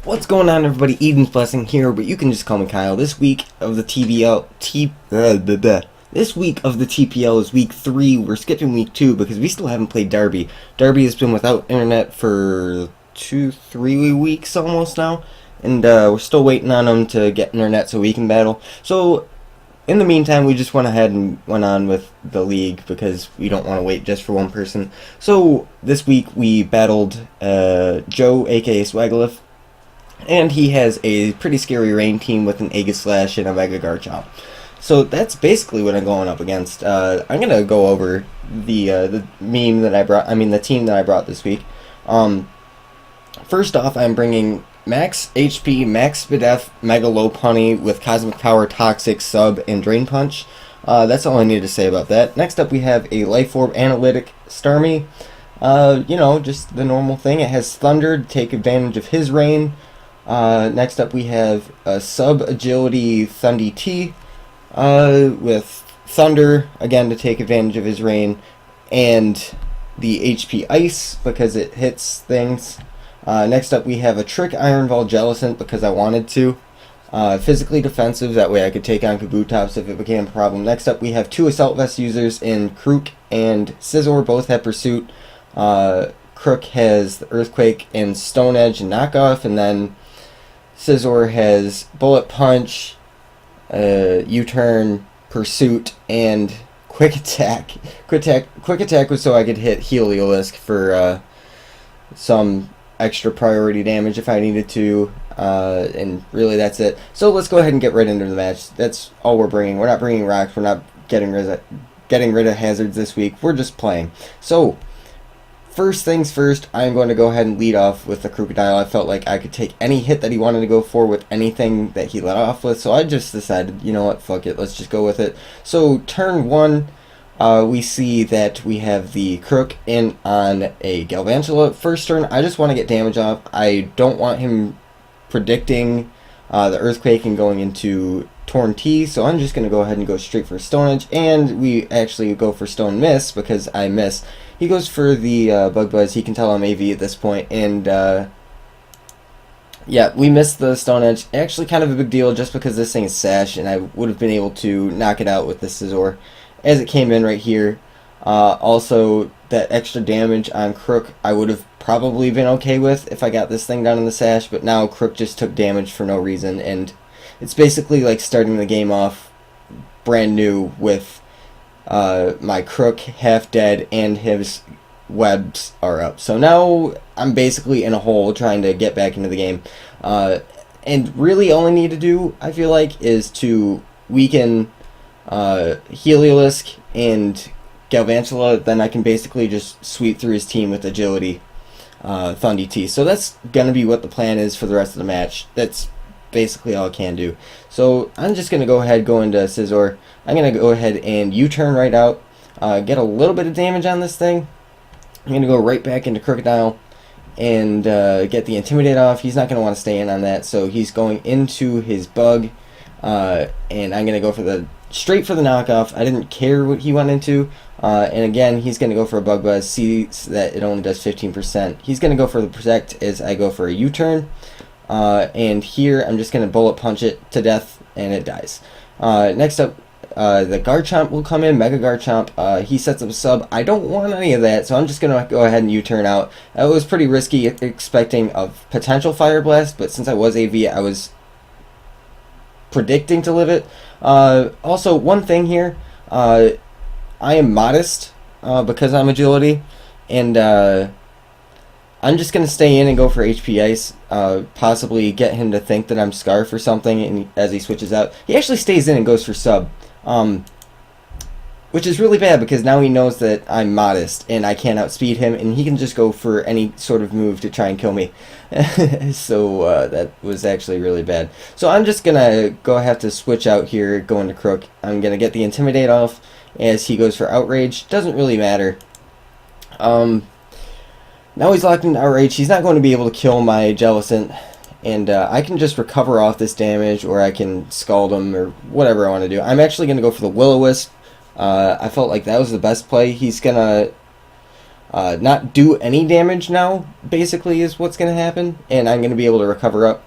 What's going on, everybody? Eden's Blessing here, but you can just call me Kyle. This week of the This week of the TPL is week 3. We're skipping week 2 because we still haven't played Derby. Derby has been without internet for 2-3 weeks almost now, and we're still waiting on them to get internet so we can battle. So in the meantime, we just went ahead and went on with the league because we don't want to wait just for one person. So this week we battled Joe, aka Swagalith. And he has a pretty scary rain team with an Aegis Slash and a Mega Garchomp. So that's basically what I'm going up against. I'm gonna go over the meme that I brought. I mean the team that I brought this week. First off, I'm bringing Max HP, Max Spadef, Mega Lopunny with Cosmic Power, Toxic, Sub, and Drain Punch. That's all I need to say about that. Next up, we have a Life Orb Analytic Starmie. Just the normal thing. It has Thunder to take advantage of his rain. Next up we have a Sub Agility Thundy T with Thunder, again to take advantage of his rain, and the HP Ice because it hits things. Next up we have a Trick Iron Ball Jellicent because I wanted to. Physically defensive, that way I could take on Kabutops if it became a problem. Next up we have 2 Assault Vest users in Krook and Scizor, both have Pursuit. Krook has the Earthquake and Stone Edge and Knockoff, and then Scizor has Bullet Punch, U-Turn, Pursuit, and Quick Attack. Quick Attack was so I could hit Heliolisk for some extra priority damage if I needed to, and really that's it. So let's go ahead and get right into the match. That's all we're bringing. We're not bringing rocks. We're not getting rid of hazards this week. We're just playing. So first things first, I'm going to go ahead and lead off with the Crocodile. I felt like I could take any hit that he wanted to go for with anything that he let off with, so I just decided, you know what, fuck it, let's just go with it. So turn 1, we see that we have the Crook in on a Galvantula. First turn, I just want to get damage off. I don't want him predicting the Earthquake and going into Torn T, so I'm just going to go ahead and go straight for Stone Edge, and we actually go for Stone Miss because I miss. He goes for the Bug Buzz. He can tell I'm AV at this point, and yeah, we missed the Stone Edge. Actually kind of a big deal just because this thing is Sash, and I would have been able to knock it out with the Scizor as it came in right here. Also, that extra damage on Crook I would have probably been okay with if I got this thing down in the Sash, but now Crook just took damage for no reason, and it's basically like starting the game off brand new with my Crook half dead and his webs are up. So now I'm basically in a hole trying to get back into the game. And really all I need to do, I feel like, is to weaken Heliolisk and Galvantula. Then I can basically just sweep through his team with Agility, Thundy T. So that's going to be what the plan is for the rest of the match. That's basically all I can do. So I'm just going to go ahead, go into Scizor. I'm going to go ahead and U-turn right out, get a little bit of damage on this thing. I'm going to go right back into Crocodile and get the Intimidate off. He's not going to want to stay in on that, so he's going into his Bug, and I'm going to go for straight for the knockoff. I didn't care what he went into, and again, he's going to go for a Bug Buzz, see that it only does 15%. He's going to go for the Protect as I go for a U-turn. And here I'm just going to Bullet Punch it to death, and it dies. Next up, the Garchomp will come in, Mega Garchomp. He sets up a Sub. I don't want any of that, so I'm just going to go ahead and U-turn out. That was pretty risky, expecting a potential Fire Blast, but since I was AV, I was predicting to live it. Also, one thing here, I am modest because I'm Agility, and I'm just going to stay in and go for HP Ice, possibly get him to think that I'm Scarf or something, and as he switches out. He actually stays in and goes for Sub, which is really bad because now he knows that I'm modest and I can't outspeed him, and he can just go for any sort of move to try and kill me. So that was actually really bad. So I'm just going to have to switch out here, go into Crook. I'm going to get the Intimidate off as he goes for Outrage. Doesn't really matter. Now he's locked into Outrage. He's not going to be able to kill my Jellicent, and I can just recover off this damage, or I can Scald him, or whatever I want to do. I'm actually going to go for the Will-O-Wisp. I felt like that was the best play. He's going to not do any damage now, basically, is what's going to happen, and I'm going to be able to recover up.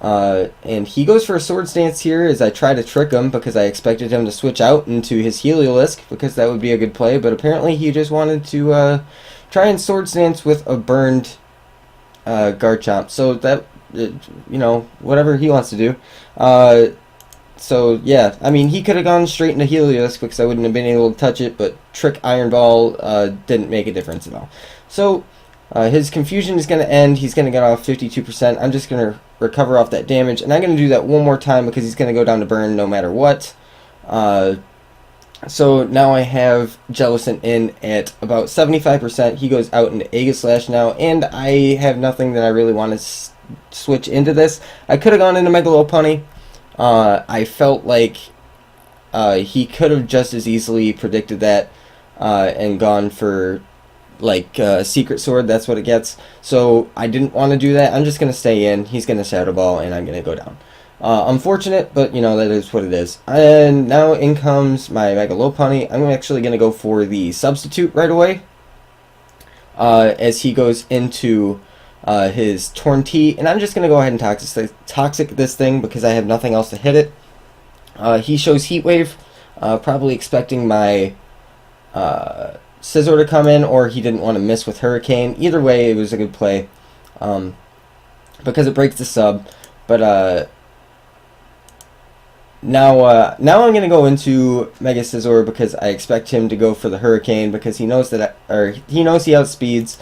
And he goes for a sword stance here as I try to trick him because I expected him to switch out into his Heliolisk because that would be a good play, but apparently he just wanted to try and sword stance with a burned Garchomp. So that, whatever he wants to do. So yeah, I mean, he could have gone straight into Heliolisk because I wouldn't have been able to touch it, but Trick Iron Ball didn't make a difference at all. So his confusion is going to end. He's going to get off 52%. I'm just going to recover off that damage, and I'm going to do that one more time because he's going to go down to burn no matter what. So now I have Jellicent in at about 75%. He goes out into Aegislash now, and I have nothing that I really want to switch into this. I could have gone into Megalopunny. I felt like he could have just as easily predicted that and gone for like Secret Sword. That's what it gets. So I didn't want to do that. I'm just going to stay in. He's going to Shadow Ball, and I'm going to go down. Unfortunate, but that is what it is. And now in comes my Megalopunny. I'm actually going to go for the Substitute right away as he goes into his Torn T, and I'm just going to go ahead and Toxic this thing because I have nothing else to hit it. He shows Heat Wave, probably expecting my Scizor to come in, or he didn't want to miss with Hurricane. Either way, it was a good play because it breaks the sub. But now I'm going to go into Mega Scizor because I expect him to go for the Hurricane because he knows that, he knows he outspeeds.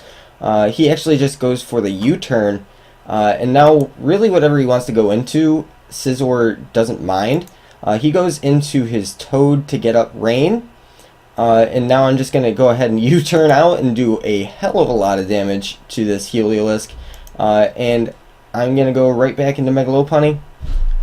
He actually just goes for the U-turn, and now really whatever he wants to go into, Scizor doesn't mind. He goes into his Toad to get up Rain, and now I'm just going to go ahead and U-turn out and do a hell of a lot of damage to this Heliolisk, and I'm going to go right back into Megalopunny,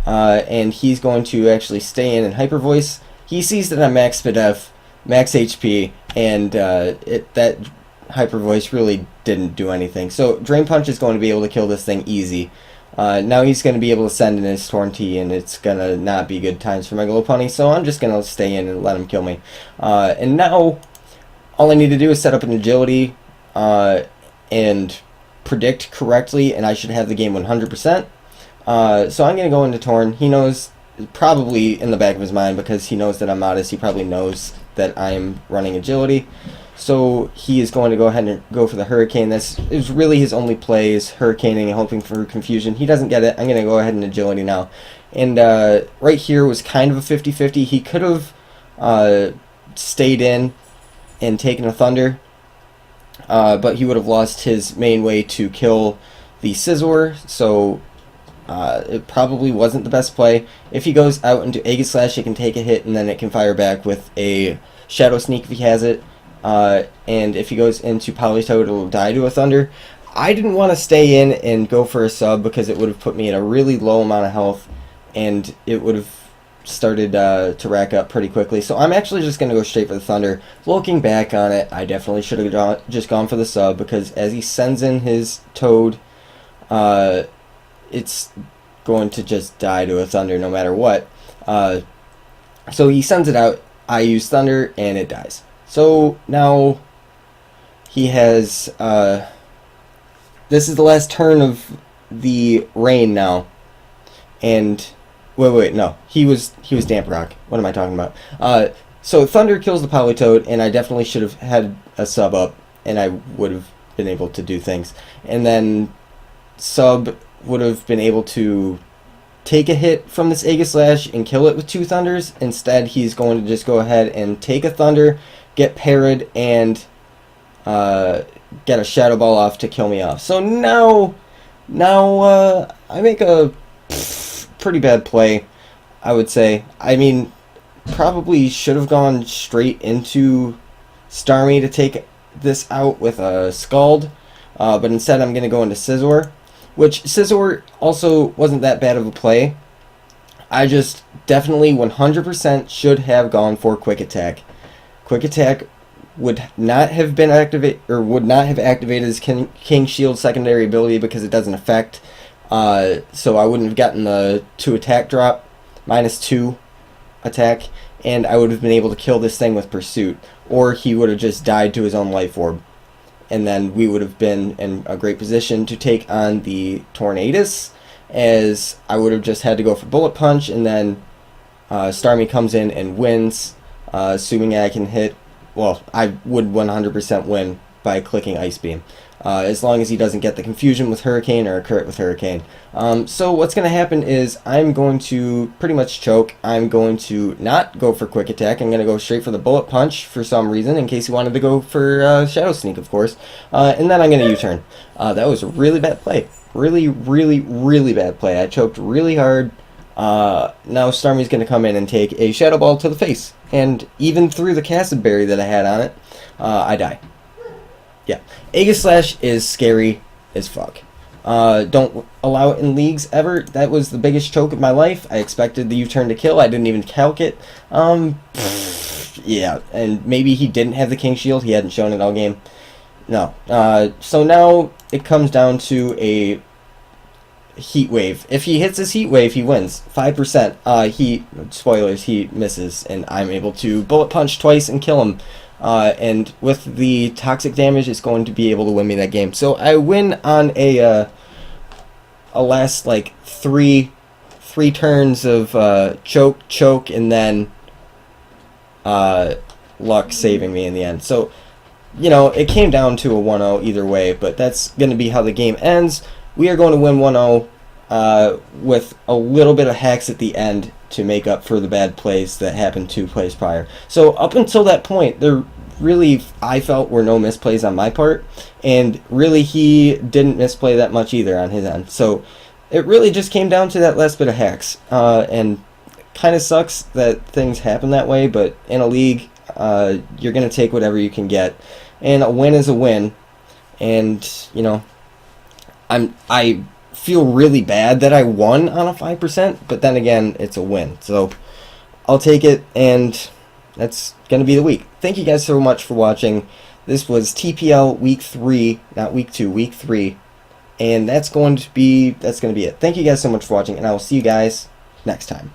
and he's going to actually stay in Hyper Voice. He sees that I'm max Spadef, max HP, and that Hyper Voice really didn't do anything. So Drain Punch is going to be able to kill this thing easy. Now he's going to be able to send in his Torn T, and it's going to not be good times for Megalopunny, so I'm just going to stay in and let him kill me. And now all I need to do is set up an Agility and predict correctly, and I should have the game 100%. So I'm going to go into Torn. He knows, probably in the back of his mind, because he knows that I'm modest, he probably knows that I'm running Agility. So he is going to go ahead and go for the Hurricane. This is really his only play, is Hurricaning and hoping for confusion. He doesn't get it. I'm going to go ahead and Agility now. And right here was kind of a 50-50. He could have stayed in and taken a Thunder, but he would have lost his main way to kill the Scizor, so it probably wasn't the best play. If he goes out into Aegislash, it can take a hit, and then it can fire back with a Shadow Sneak if he has it. And if he goes into Politoed, it'll die to a Thunder. I didn't want to stay in and go for a sub because it would have put me at a really low amount of health, and it would have started to rack up pretty quickly. So I'm actually just going to go straight for the Thunder. Looking back on it, I definitely should have just gone for the sub because as he sends in his Toad, it's going to just die to a Thunder no matter what. So he sends it out, I use Thunder, and it dies. So now he has, this is the last turn of the Rain now, and, wait, no, he was Damp Rock. What am I talking about? So Thunder kills the Politoed, and I definitely should have had a sub up, and I would have been able to do things. And then sub would have been able to take a hit from this Aegislash and kill it with 2 Thunders. Instead, he's going to just go ahead and take a Thunder, get parried, and get a Shadow Ball off to kill me off. So now I make a pretty bad play, I would say. I mean, probably should have gone straight into Starmie to take this out with a Scald, but instead I'm going to go into Scizor, which Scizor also wasn't that bad of a play. I just definitely 100% should have gone for Quick Attack. Quick Attack would not have been activated his King Shield secondary ability because it doesn't affect. So I wouldn't have gotten the 2 attack drop, -2 attack, and I would have been able to kill this thing with Pursuit, or he would have just died to his own Life Orb. and then we would have been in a great position to take on the Tornadus, as I would have just had to go for Bullet Punch, and then Starmie comes in and wins, assuming I can hit. Well, I would 100% win by clicking Ice Beam, as long as he doesn't get the confusion with Hurricane or a crit with Hurricane. So what's going to happen is I'm going to pretty much choke. I'm going to not go for Quick Attack. I'm going to go straight for the Bullet Punch for some reason, in case he wanted to go for Shadow Sneak, of course. And then I'm going to U-turn. That was a really bad play. Really, really, really bad play. I choked really hard. Now Starmie's going to come in and take a Shadow Ball to the face. And even through the Cassid Berry that I had on it, I die. Yeah. Aegislash is scary as fuck. Don't allow it in leagues ever. That was the biggest choke of my life. I expected the U-turn to kill. I didn't even calc it. Yeah, and maybe he didn't have the King Shield. He hadn't shown it all game. No. So now it comes down to a Heat Wave. If he hits his Heat Wave, he wins. 5%. Spoilers, he misses, and I'm able to Bullet Punch twice and kill him. And with the toxic damage, it's going to be able to win me that game. So I win on a last like three turns of choke, and then luck saving me in the end. So, you know, it came down to a 1-0 either way, but that's going to be how the game ends. We are going to win 1-0 with a little bit of hacks at the end to make up for the bad plays that happened 2 plays prior. So up until that point, there really, I felt, were no misplays on my part, and really he didn't misplay that much either on his end. So it really just came down to that last bit of hacks, and kind of sucks that things happen that way, but in a league, you're going to take whatever you can get, and a win is a win. And, you know, I feel really bad that I won on a 5%, but then again, it's a win. So I'll take it, and that's going to be the week. Thank you guys so much for watching. This was TPL Week 3, not Week 2, Week 3. And that's going to be it. Thank you guys so much for watching, and I will see you guys next time.